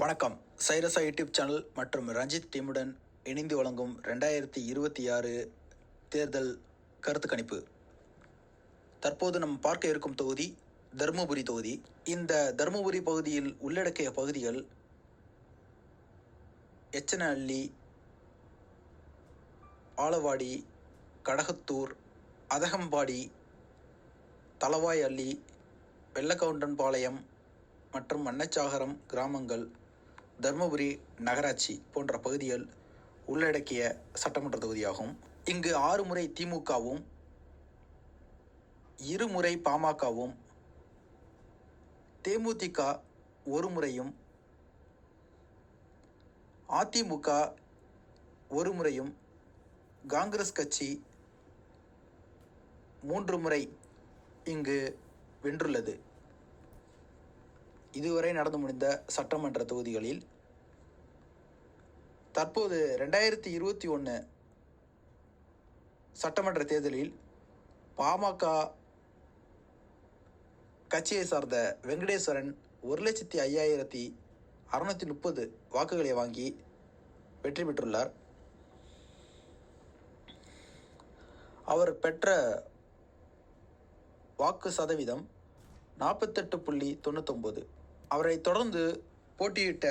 வணக்கம். சைரசா YouTube channel மற்றும் ரஞ்சித் டீமுடன் இணைந்து வழங்கும் 2026 தேர்தல் கருத்து கணிப்பு. தற்போது நம்ம பார்க்க இருக்கும் தொகுதி தருமபுரி தொகுதி. இந்த தருமபுரி பகுதியில் உள்ளடக்கிய பகுதிகள் எச்சனஹள்ளி, ஆலவாடி, கடகத்தூர், அதகம்பாடி, தளவாய்அள்ளி, வெள்ளக்கவுண்டன்பாளையம் மற்றும் மன்னச்சாகரம் கிராமங்கள், தருமபுரி நகராட்சி போன்ற பகுதிகள் உள்ளடக்கிய சட்டமன்ற தொகுதியாகும். இங்கு 6 முறை திமுகவும் 2 முறை பாமகவும், தேமுதிக 1 முறையும், அதிமுக 1 முறையும், காங்கிரஸ் கட்சி 3 முறை இங்கு வென்றுள்ளது. இதுவரை நடந்து முடிந்த சட்டமன்ற தொகுதிகளில் தற்போது 2021 சட்டமன்ற தேர்தலில் பாமக கட்சியை சார்ந்த வெங்கடேஸ்வரன் 1,05,630 வாக்குகளை வாங்கி வெற்றி பெற்றுள்ளார். அவர் பெற்ற வாக்கு சதவீதம் 48.99. அவரை தொடர்ந்து போட்டியிட்ட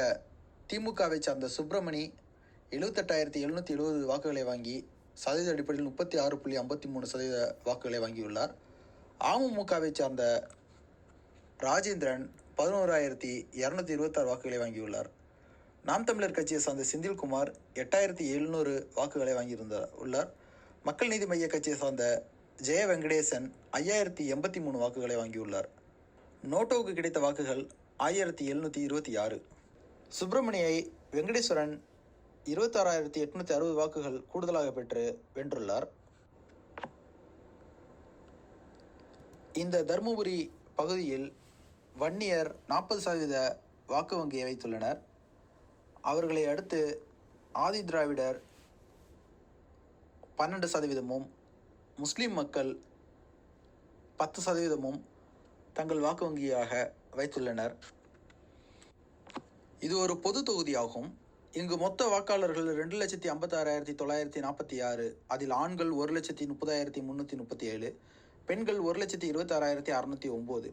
திமுகவை சார்ந்த சுப்பிரமணி 78,770 வாக்குகளை வாங்கி சதவீத அடிப்படையில் 36.53% வாக்குகளை வாங்கியுள்ளார். அமமுகவை சார்ந்த ராஜேந்திரன் 11,226 வாக்குகளை வாங்கியுள்ளார். நாம் தமிழர் கட்சியை சார்ந்த செந்தில்குமார் 8,700 வாக்குகளை வாங்கியுள்ளார். மக்கள் நீதி மைய கட்சியை சார்ந்த ஜெய வெங்கடேசன் 5,083 வாக்குகளை வாங்கியுள்ளார். நோட்டோவுக்கு கிடைத்த வாக்குகள் 1,726. சுப்பிரமணியை வெங்கடேஸ்வரன் 26,860 வாக்குகள் கூடுதலாக பெற்று வென்றுள்ளார். இந்த தருமபுரி பகுதியில் வன்னியர் 40% வாக்கு வங்கியை வைத்துள்ளனர். அவர்களை அடுத்து ஆதி திராவிடர் 12%, முஸ்லிம் மக்கள் 10% தங்கள் வாக்கு வங்கியாக வைத்துள்ளனர். இது ஒரு பொது தொகுதியாகும். இங்கு மொத்த வாக்காளர்கள் 2,56,946. அதில் ஆண்கள் 1,30,337, பெண்கள் 1,26,609.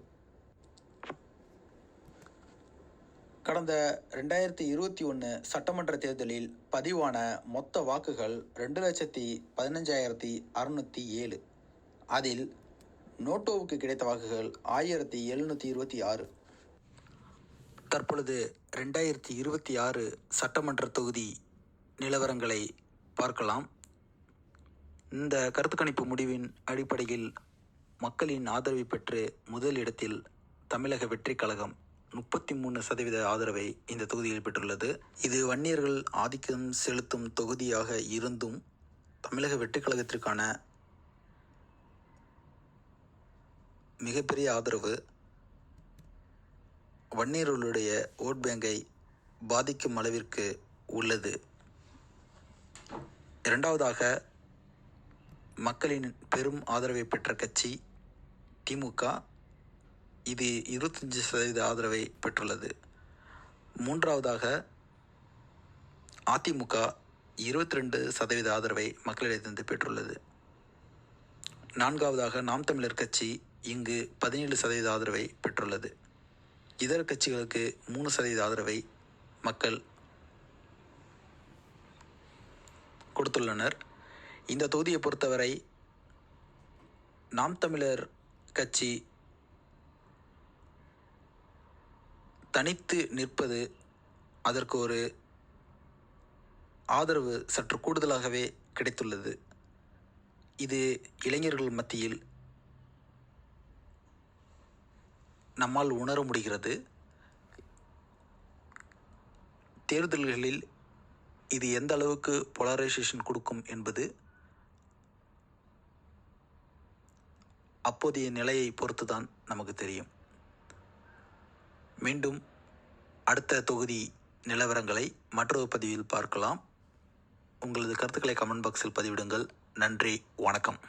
கடந்த 2021 சட்டமன்ற தேர்தலில் பதிவான மொத்த வாக்குகள் 2,15,607. அதில் நோட்டோவுக்கு கிடைத்த வாக்குகள் 1,726. தற்பொழுது 2026 சட்டமன்ற தொகுதி நிலவரங்களை பார்க்கலாம். இந்த கருத்து கணிப்பு முடிவின் அடிப்படையில் மக்களின் ஆதரவை பெற்று முதல் இடத்தில் தமிழக வெற்றி கழகம் 33% ஆதரவை இந்த தொகுதியில் பெற்றுள்ளது. இது வன்னியர்கள் ஆதிக்கம் செலுத்தும் தொகுதியாக இருந்தும் தமிழக வெற்றி கழகத்திற்கான மிகப்பெரிய ஆதரவு. வன்னியர்களுடைய ஓட் பேங்கை பாதிக்கும் அளவிற்கு உள்ளது. இரண்டாவதாக மக்களின் பெரும் ஆதரவை பெற்ற கட்சி திமுக. இது 25% ஆதரவை பெற்றுள்ளது. மூன்றாவதாக அதிமுக 22% ஆதரவை மக்களிடத்திலிருந்து பெற்றுள்ளது. நான்காவதாக நாம் தமிழர் கட்சி இங்கு 17% ஆதரவை பெற்றுள்ளது. இதர கட்சிகளுக்கு 3% ஆதரவை மக்கள் கொடுத்துள்ளனர். இந்த தொகுதியை பொறுத்தவரை நாம் தமிழர் கட்சி தனித்து நிற்பது, அதற்கு ஒரு ஆதரவு சற்று கூடுதலாகவே கிடைத்துள்ளது. இது இளைஞர்கள் மத்தியில் நம்மால் உணர முடிகிறது. தேர்தல்களில் இது எந்த அளவுக்கு போலரைசேஷன் கொடுக்கும் என்பது அப்போதைய நிலையை பொறுத்துதான் நமக்கு தெரியும். மீண்டும் அடுத்த தொகுதி நிலவரங்களை மற்றொரு பதிவில் பார்க்கலாம். உங்களது கருத்துக்களை கமெண்ட் பாக்ஸில் பதிவிடுங்கள். நன்றி, வணக்கம்.